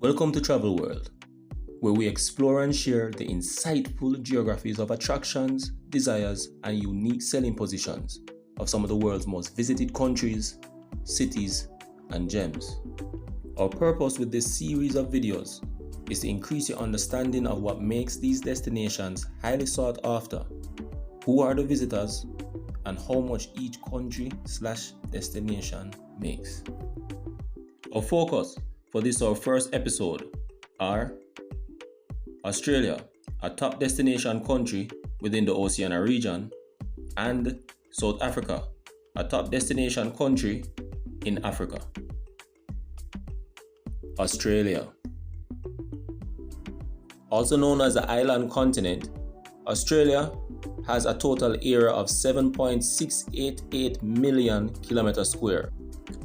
Welcome to Travel World, where we explore and share the insightful geographies of attractions, desires, and unique selling positions of some of the world's most visited countries, cities, and gems. Our purpose with this series of videos is to increase your understanding of what makes these destinations highly sought after, who are the visitors, and how much each country/destination makes. Our focus for this our first episode are Australia, a top destination country within the Oceania region, and South Africa, a top destination country in Africa. Australia. Also known as the island continent, Australia has a total area of 7.688 million kilometers square.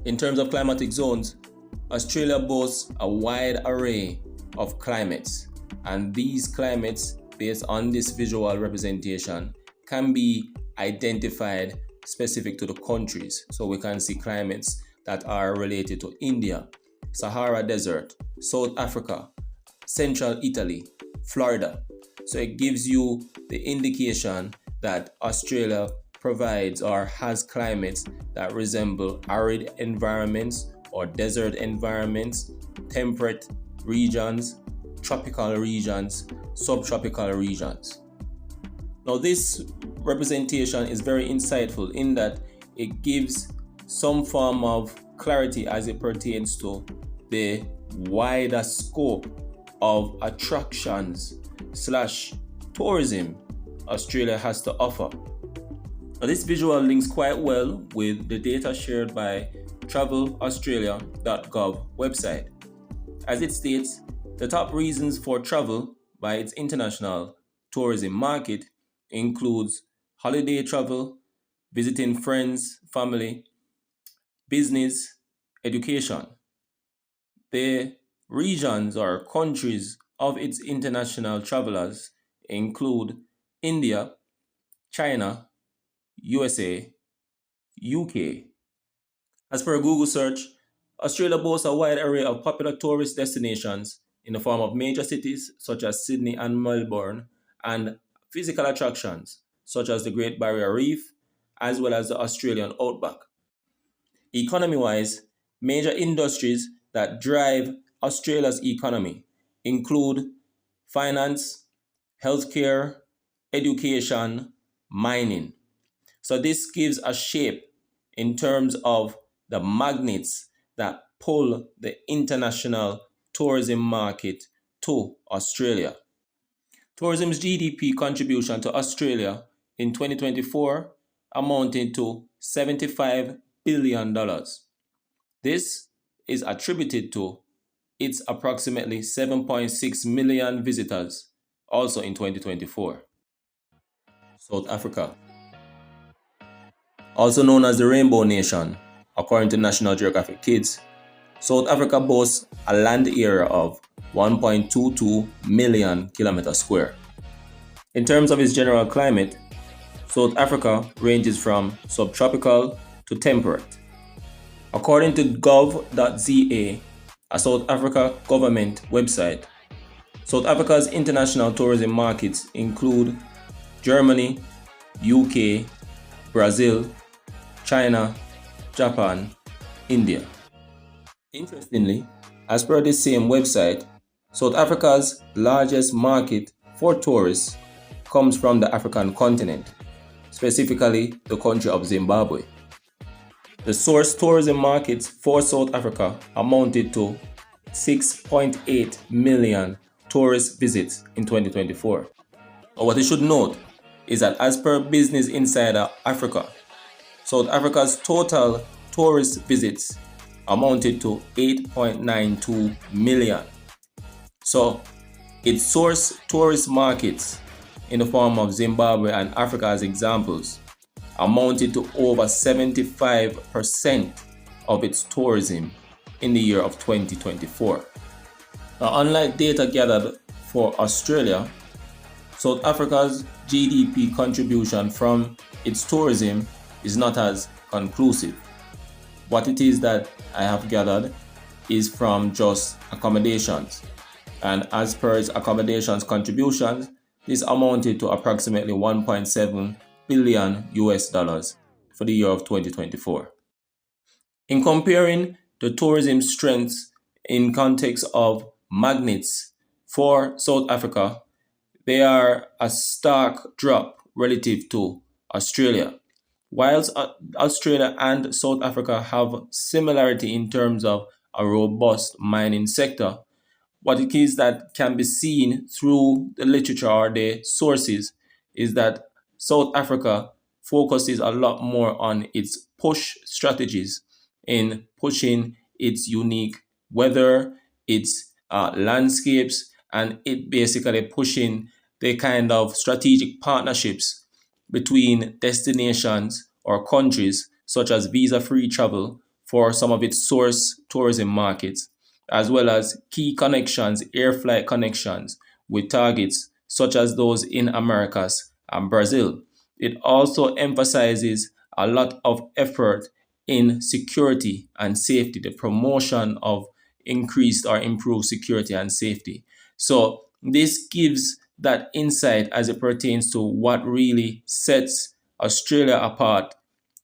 In terms of climatic zones, Australia boasts a wide array of climates, and these climates, based on this visual representation, can be identified specific to the countries. So we can see climates that are related to India, Sahara Desert, South Africa, Central Italy, Florida. So it gives you the indication that Australia provides or has climates that resemble arid environments or desert environments, temperate regions, tropical regions, subtropical regions. Now this representation is very insightful in that it gives some form of clarity as it pertains to the wider scope of attractions/tourism Australia has to offer. Now this visual links quite well with the data shared by travelaustralia.gov website. As it states, the top reasons for travel by its international tourism market includes holiday travel, visiting friends, family, business, education. The regions or countries of its international travelers include India, China, USA, UK. As per a Google search, Australia boasts a wide array of popular tourist destinations in the form of major cities such as Sydney and Melbourne, and physical attractions such as the Great Barrier Reef, as well as the Australian outback. Economy-wise, major industries that drive Australia's economy include finance, healthcare, education, mining. So this gives a shape in terms of the magnets that pull the international tourism market to Australia. Tourism's GDP contribution to Australia in 2024 amounted to $75 billion. This is attributed to its approximately 7.6 million visitors also in 2024. South Africa. Also known as the Rainbow Nation, according to National Geographic Kids, South Africa boasts a land area of 1.22 million kilometers square. In terms of its general climate, South Africa ranges from subtropical to temperate. According to gov.za, a South Africa government website, South Africa's international tourism markets include Germany, UK, Brazil, China, Japan, India. Interestingly, as per this same website, South Africa's largest market for tourists comes from the African continent, specifically the country of Zimbabwe. The source tourism markets for South Africa amounted to 6.8 million tourist visits in 2024. But what you should note is that as per Business Insider Africa, South Africa's total tourist visits amounted to 8.92 million. So its source tourist markets in the form of Zimbabwe and Africa as examples amounted to over 75% of its tourism in the year of 2024. Now, unlike data gathered for Australia, South Africa's GDP contribution from its tourism is not as conclusive. What it is that I have gathered is from just accommodations. And as per its accommodations contributions, this amounted to approximately 1.7 billion US dollars for the year of 2024. In comparing the tourism strengths in context of magnets for South Africa, they are a stark drop relative to Australia. Whilst Australia and South Africa have similarity in terms of a robust mining sector, what it is that can be seen through the literature or the sources is that South Africa focuses a lot more on its push strategies in pushing its unique weather, its landscapes, and it basically pushing the kind of strategic partnerships between destinations or countries, such as visa free travel for some of its source tourism markets, as well as key connections, air flight connections with targets such as those in Americas and Brazil. It also emphasizes a lot of effort in security and safety, the promotion of increased or improved security and safety. So this gives that insight as it pertains to what really sets Australia apart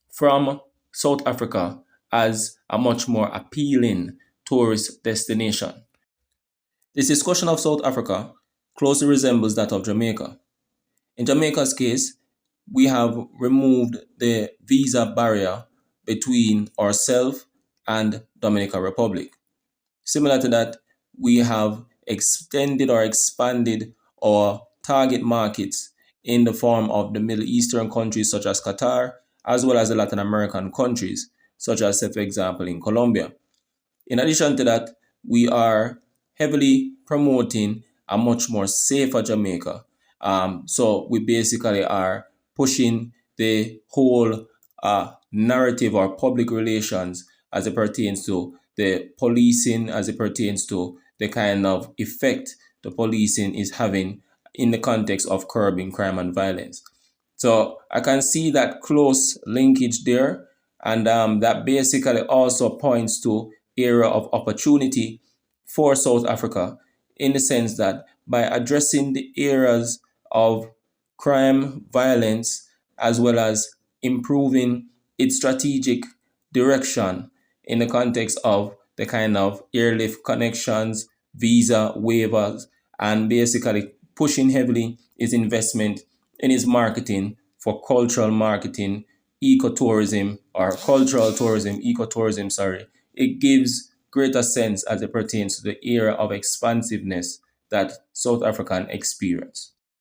from South Africa as a much more appealing tourist destination. This discussion of South Africa closely resembles that of Jamaica. In Jamaica's case, we have removed the visa barrier between ourselves and Dominican Republic. Similar to that, we have extended or expanded our target markets in the form of the Middle Eastern countries such as Qatar, as well as the Latin American countries, such as, say, for example, in Colombia. In addition to that, we are heavily promoting a much more safer Jamaica. So we basically are pushing the whole narrative or public relations as it pertains to the policing, as it pertains to the kind of effect the policing is having in the context of curbing crime and violence. So I can see that close linkage there, and that basically also points to area of opportunity for South Africa in the sense that by addressing the areas of crime, violence, as well as improving its strategic direction in the context of the kind of airlift connections, visa waivers, and basically pushing heavily its investment in its marketing for cultural marketing, ecotourism, or cultural tourism, ecotourism, sorry. It gives greater sense as it pertains to the era of expansiveness that South African experience.